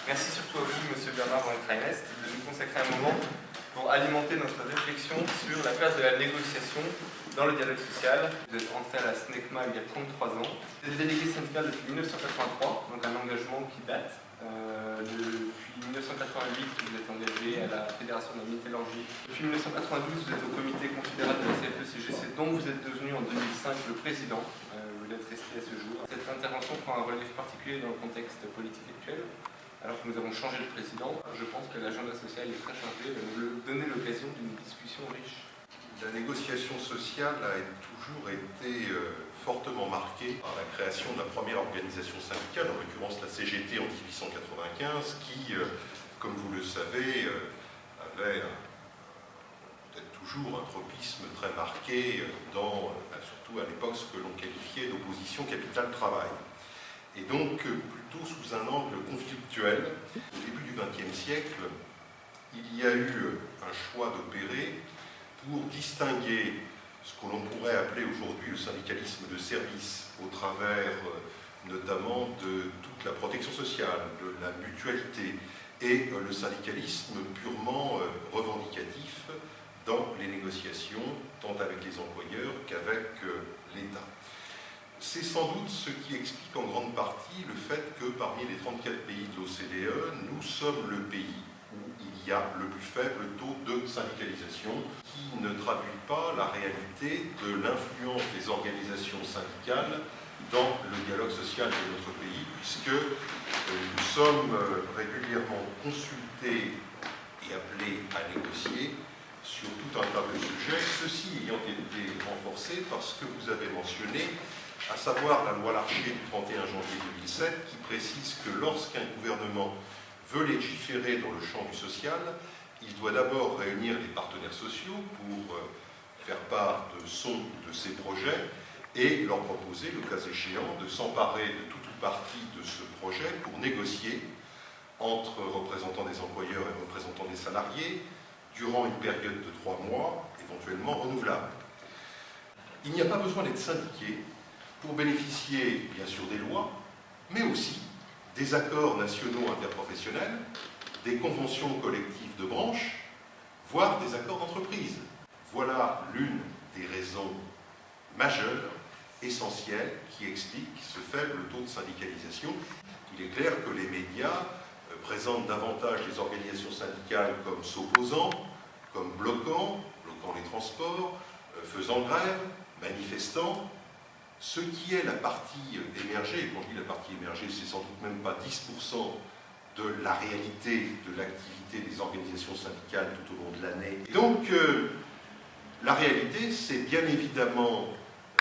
Merci surtout à vous, Monsieur Bernard Van Kreinest, de nous consacrer un moment pour alimenter notre réflexion sur la place de la négociation dans le dialogue social. Vous êtes entré à la SNECMA il y a 33 ans. Vous êtes délégué syndical depuis 1983, donc un engagement qui date. Depuis 1988, vous êtes engagé à la Fédération de la métallurgie. Depuis 1992, vous êtes au comité confédéral de la CFE-CGC, dont vous êtes devenu en 2005 le président. Vous l'êtes resté à ce jour. Cette intervention prend un relief particulier dans le contexte politique actuel. Alors que nous avons changé de président, je pense que l'agenda social est très chargé et va nous donner l'occasion d'une discussion riche. La négociation sociale a toujours été fortement marquée par la création de la première organisation syndicale, en l'occurrence la CGT en 1895, qui, comme vous le savez, avait peut-être toujours un tropisme très marqué surtout à l'époque, ce que l'on qualifiait d'opposition capital-travail. Et donc, plutôt sous un angle conflictuel, au début du XXe siècle, il y a eu un choix d'opérer pour distinguer ce que l'on pourrait appeler aujourd'hui le syndicalisme de service, au travers notamment de toute la protection sociale, de la mutualité, et le syndicalisme purement revendicatif dans les négociations, tant avec les employeurs qu'avec l'État. C'est sans doute ce qui explique en grande partie le fait que parmi les 34 pays de l'OCDE, nous sommes le pays où il y a le plus faible taux de syndicalisation, qui ne traduit pas la réalité de l'influence des organisations syndicales dans le dialogue social de notre pays, puisque nous sommes régulièrement consultés et appelés à négocier sur tout un tas de sujets, ceci ayant été renforcé par ce que vous avez mentionné, à savoir la loi Larcher du 31 janvier 2007, qui précise que lorsqu'un gouvernement veut légiférer dans le champ du social, il doit d'abord réunir les partenaires sociaux pour faire part de ses projets et leur proposer, le cas échéant, de s'emparer de toute ou partie de ce projet pour négocier entre représentants des employeurs et représentants des salariés durant une période de 3 mois, éventuellement renouvelable. Il n'y a pas besoin d'être syndiqué pour bénéficier, bien sûr, des lois, mais aussi des accords nationaux interprofessionnels, des conventions collectives de branche, voire des accords d'entreprise. Voilà l'une des raisons majeures, essentielles, qui explique ce faible taux de syndicalisation. Il est clair que les médias présentent davantage les organisations syndicales comme s'opposant, comme bloquant les transports, faisant grève, manifestant. Ce qui est la partie émergée, et quand je dis la partie émergée, c'est sans doute même pas 10% de la réalité de l'activité des organisations syndicales tout au long de l'année. Donc, la réalité, c'est bien évidemment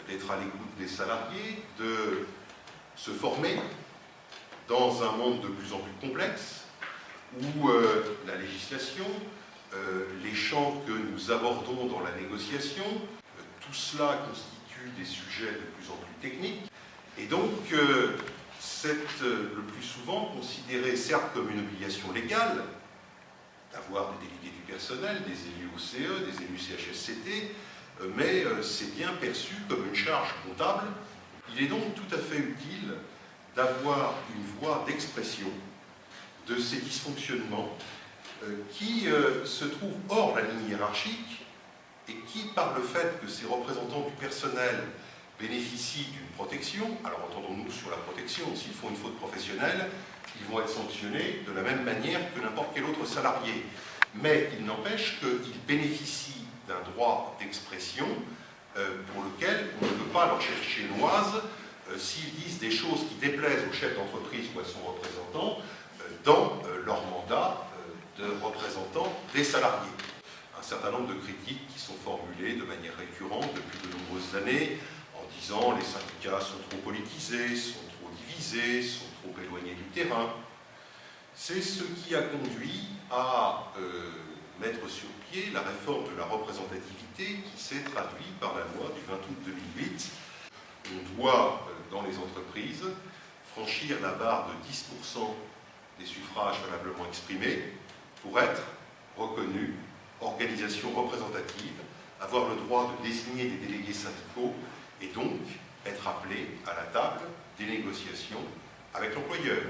d'être à l'écoute des salariés, de se former dans un monde de plus en plus complexe, où la législation, les champs que nous abordons dans la négociation, tout cela constitue des sujets de plus en plus techniques, et donc c'est le plus souvent considéré certes comme une obligation légale d'avoir des délégués du personnel, des élus OCE, des élus CHSCT, mais c'est bien perçu comme une charge comptable. Il est donc tout à fait utile d'avoir une voie d'expression de ces dysfonctionnements qui se trouvent hors la ligne hiérarchique, et qui, par le fait que ces représentants du personnel bénéficient d'une protection, alors entendons-nous sur la protection, s'ils font une faute professionnelle, ils vont être sanctionnés de la même manière que n'importe quel autre salarié. Mais il n'empêche qu'ils bénéficient d'un droit d'expression pour lequel on ne peut pas leur chercher noise s'ils disent des choses qui déplaisent au chef d'entreprise ou à son représentant dans leur mandat de représentant des salariés. Un certain nombre de critiques qui sont formulées de manière récurrente depuis de nombreuses années en disant les syndicats sont trop politisés, sont trop divisés, sont trop éloignés du terrain. C'est ce qui a conduit à mettre sur pied la réforme de la représentativité qui s'est traduite par la loi du 20 août 2008. On doit, dans les entreprises, franchir la barre de 10% des suffrages valablement exprimés pour être reconnu organisation représentative, avoir le droit de désigner des délégués syndicaux et donc être appelé à la table des négociations avec l'employeur.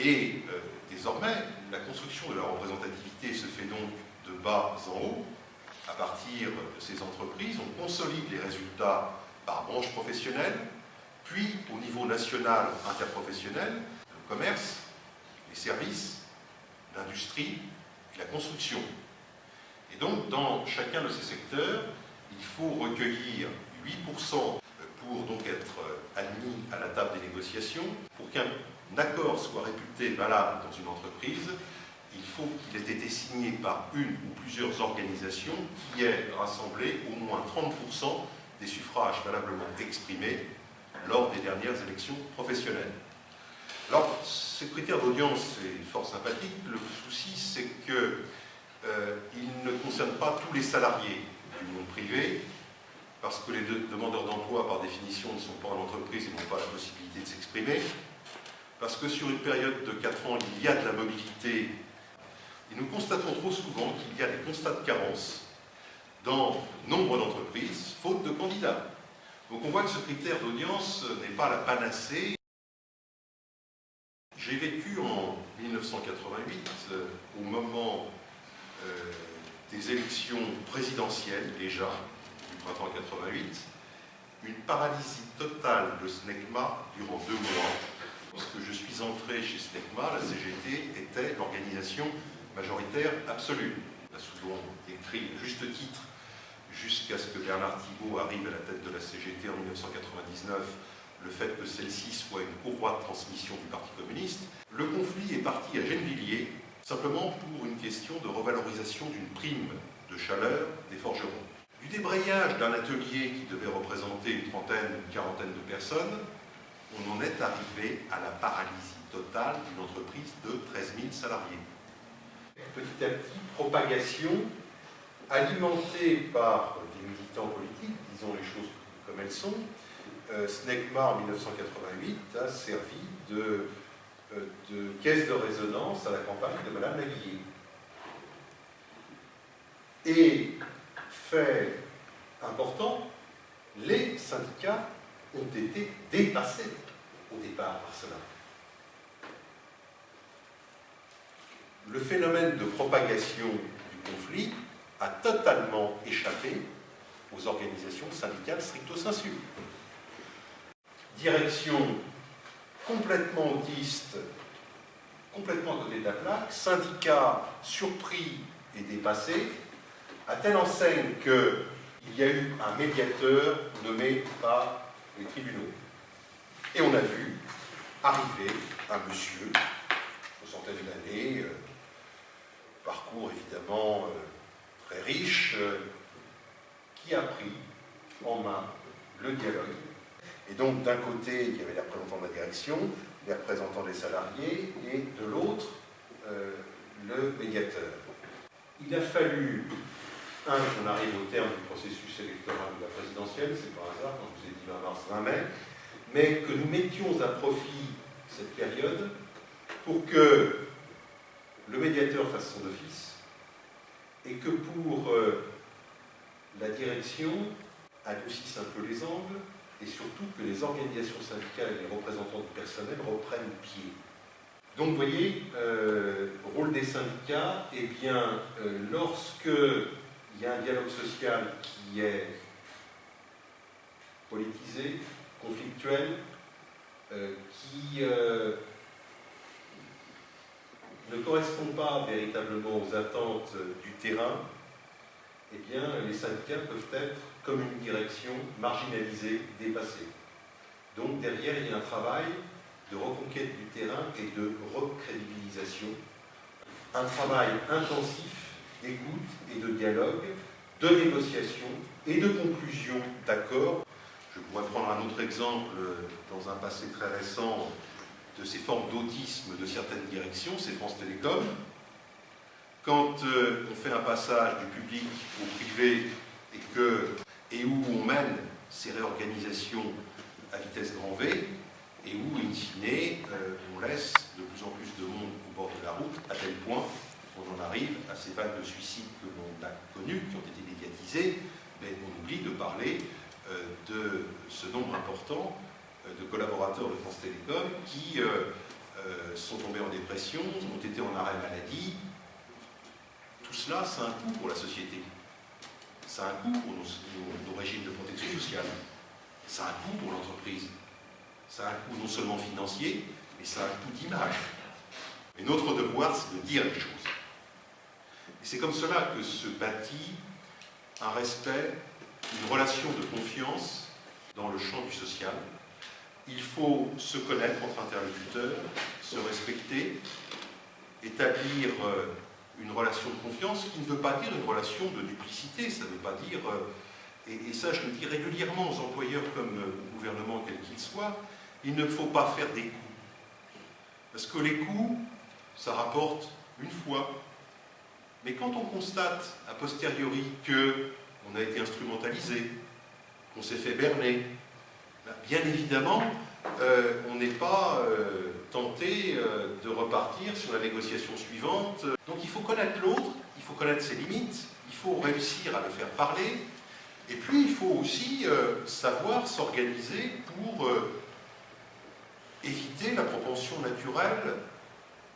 Et désormais, la construction de la représentativité se fait donc de bas en haut. À partir de ces entreprises, on consolide les résultats par branche professionnelle, puis au niveau national interprofessionnel, le commerce, les services, l'industrie et la construction. Et donc, dans chacun de ces secteurs, il faut recueillir 8% pour donc être admis à la table des négociations. Pour qu'un accord soit réputé valable dans une entreprise, il faut qu'il ait été signé par une ou plusieurs organisations qui aient rassemblé au moins 30% des suffrages valablement exprimés lors des dernières élections professionnelles. Alors, ces critères d'audience, c'est fort sympathique. Le souci, c'est qu'ils ne concernent pas tous les salariés du monde privé, parce que les demandeurs d'emploi, par définition, ne sont pas en entreprise et n'ont pas la possibilité de s'exprimer, parce que sur une période de 4 ans, il y a de la mobilité, et nous constatons trop souvent qu'il y a des constats de carence dans nombre d'entreprises, faute de candidats. Donc on voit que ce critère d'audience n'est pas la panacée. J'ai vécu en 1988, au moment des élections présidentielles déjà, du printemps 88, une paralysie totale de SNECMA durant 2 mois. Lorsque je suis entré chez SNECMA, la CGT était l'organisation majoritaire absolue. On a souvent écrit à juste titre, jusqu'à ce que Bernard Thibault arrive à la tête de la CGT en 1999, le fait que celle-ci soit une courroie de transmission du Parti communiste. Le conflit est parti à Gennevilliers, simplement pour une question de revalorisation d'une prime de chaleur des forgerons. Du débrayage d'un atelier qui devait représenter une trentaine, une quarantaine de personnes, on en est arrivé à la paralysie totale d'une entreprise de 13 000 salariés. Petit à petit, propagation alimentée par des militants politiques, disons les choses comme elles sont. SNECMA en 1988 a servi de caisse de résonance à la campagne de Madame Laguiller. Et fait important, les syndicats ont été dépassés au départ par cela. Le phénomène de propagation du conflit a totalement échappé aux organisations syndicales stricto sensu. Direction complètement autiste, complètement à côté de la plaque, syndicats surpris et dépassés, à telle enseigne qu'il y a eu un médiateur nommé par les tribunaux. Et on a vu arriver un monsieur, une centaine d'années, parcours évidemment très riche, qui a pris en main le dialogue. Et donc d'un côté, il y avait les représentants de la direction, les représentants des salariés, et de l'autre, le médiateur. Il a fallu, qu'on arrive au terme du processus électoral de la présidentielle, c'est par hasard, quand je vous ai dit 20 mars, 20 mai, mais que nous mettions à profit cette période pour que le médiateur fasse son office et que pour la direction adoucisse un peu les angles et surtout que les organisations syndicales et les représentants du personnel reprennent pied. Donc vous voyez, rôle des syndicats, eh bien, lorsque il y a un dialogue social qui est politisé, conflictuel, qui ne correspond pas véritablement aux attentes du terrain, eh bien, les syndicats peuvent être, comme une direction, marginalisés, dépassés. Donc derrière, il y a un travail de reconquête du terrain et de recrédibilisation, un travail intensif d'écoute et de dialogue, de négociation et de conclusion d'accords. Je pourrais prendre un autre exemple dans un passé très récent de ces formes d'autisme de certaines directions, c'est France Télécom. Quand on fait un passage du public au privé et où on mène ces réorganisations à vitesse grand V, et où, in fine, on laisse de plus en plus de monde au bord de la route, à tel point qu'on en arrive à ces vagues de suicides que l'on a connues, qui ont été médiatisées, mais on oublie de parler de ce nombre important de collaborateurs de France Télécom qui sont tombés en dépression, ont été en arrêt maladie. Tout cela, c'est un coût pour la société. C'est un coût pour nos régimes de protection sociale. C'est un coût pour l'entreprise. C'est un coût non seulement financier, mais c'est un coût d'image. Et notre devoir, c'est de dire les choses. Et c'est comme cela que se bâtit un respect, une relation de confiance dans le champ du social. Il faut se connaître entre interlocuteurs, se respecter, établir une relation de confiance qui ne veut pas dire une relation de duplicité, ça ne veut pas dire, et ça je le dis régulièrement aux employeurs comme au gouvernement quel qu'il soit, il ne faut pas faire des coups. Parce que les coups, ça rapporte une fois. Mais quand on constate a posteriori qu'on a été instrumentalisé, qu'on s'est fait berner, bien évidemment, on n'est pas tenté de repartir sur la négociation suivante. Donc il faut connaître l'autre, il faut connaître ses limites, il faut réussir à le faire parler, et puis il faut aussi savoir s'organiser pour éviter la propension naturelle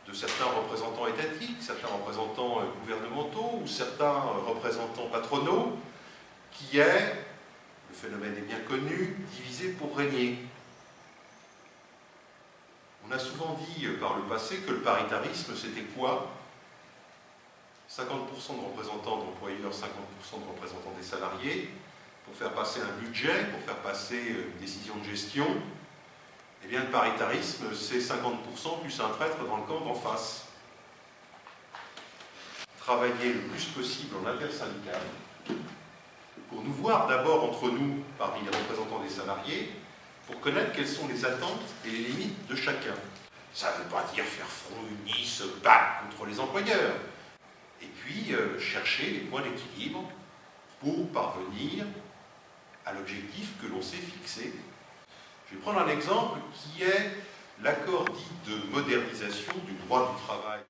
de certains représentants étatiques, certains représentants gouvernementaux ou certains représentants patronaux, qui est, le phénomène est bien connu, diviser pour régner. On a souvent dit par le passé que le paritarisme, c'était quoi? 50% de représentants d'employeurs, 50% de représentants des salariés, pour faire passer un budget, pour faire passer une décision de gestion. Eh bien, le paritarisme, c'est 50% plus un traître dans le camp d'en face. Travailler le plus possible en intersyndical, pour nous voir d'abord entre nous, parmi les représentants des salariés, pour connaître quelles sont les attentes et les limites de chacun. Ça ne veut pas dire faire front uni, se battre contre les employeurs. Et puis, chercher les points d'équilibre pour parvenir à l'objectif que l'on s'est fixé. Je vais prendre un exemple qui est l'accord dit de modernisation du droit du travail.